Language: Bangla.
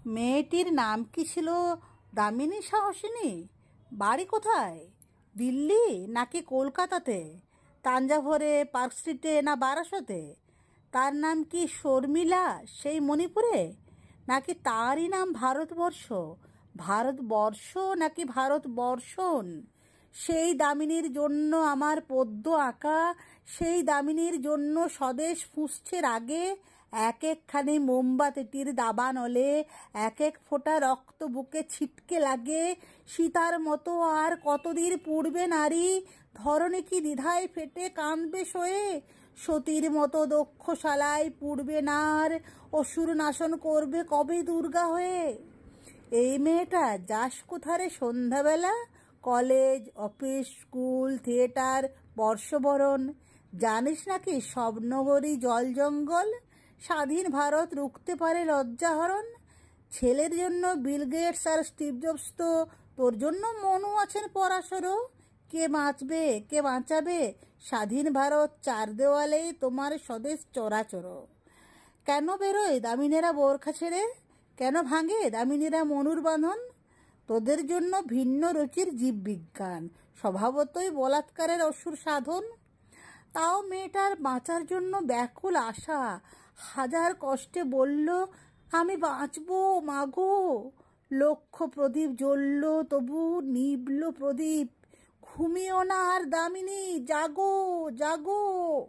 মেয়েটির নাম কি ছিল দামিনী সাহসিনী? বাড়ি কোথায়? দিল্লি নাকি কলকাতাতে? তাঞ্জাভরে, পার্ক স্ট্রিটে না বারাসতে? তার নাম কি শর্মিলা সেই মণিপুরে? নাকি তারই নাম ভারতবর্ষ? ভারতবর্ষ নাকি ভারতবর্ষণ? সেই দামিনীর জন্য আমার পদ্য আঁকা, সেই দামিনীর জন্য স্বদেশ ফুঁসছে রাগে। এক একখানি মোমবাতিটির দাবানলে এক এক ফোঁটা রক্ত বুকে ছিটকে লাগে। সীতার মতো আর কতদিন পুড়বে নারী, ধরণী কি দ্বিধায় ফেটে কাঁদবে সয়ে? সতীর মতো দক্ষশালায় পুড়বে নার, অসুর নাশন করবে কবে দুর্গা হয়ে? এই মেয়েটা যাস কোথারে সন্ধ্যাবেলা? কলেজ, অফিস, স্কুল, থিয়েটার, বর্ষবরণ। জানিস নাকি সবনগরী জল জঙ্গল? স্বাধীন ভারত রুখতে পারে লজ্জাহরণ? ছেলের জন্য বিল গেটস আর স্টিভ জবস তো তোর জন্য মনু আছেন পরাশরও। কে বাঁচবে, কে বাঁচাবে স্বাধীন ভারত চার দেওয়ালেই তোমার স্বদেশ চরাচর? কেন বেরোয় দামিনীরা বোরখা ছেড়ে? কেন ভাঙে দামিনীরা মনুর বাঁধন? তোদের জন্য ভিন্ন রুচির জীববিজ্ঞান, স্বভাবতই বলাৎকারের অসুর সাধন। তাও মেয়েটার বাঁচার জন্য ব্যাকুল আশা, হাজার কষ্টে বলল, আমি বাঁচবো মাগো। লক্ষ প্রদীপ জ্বলল, তবু নিবল প্রদীপ। ঘুমিও না আর দামিনী, জাগো জাগো।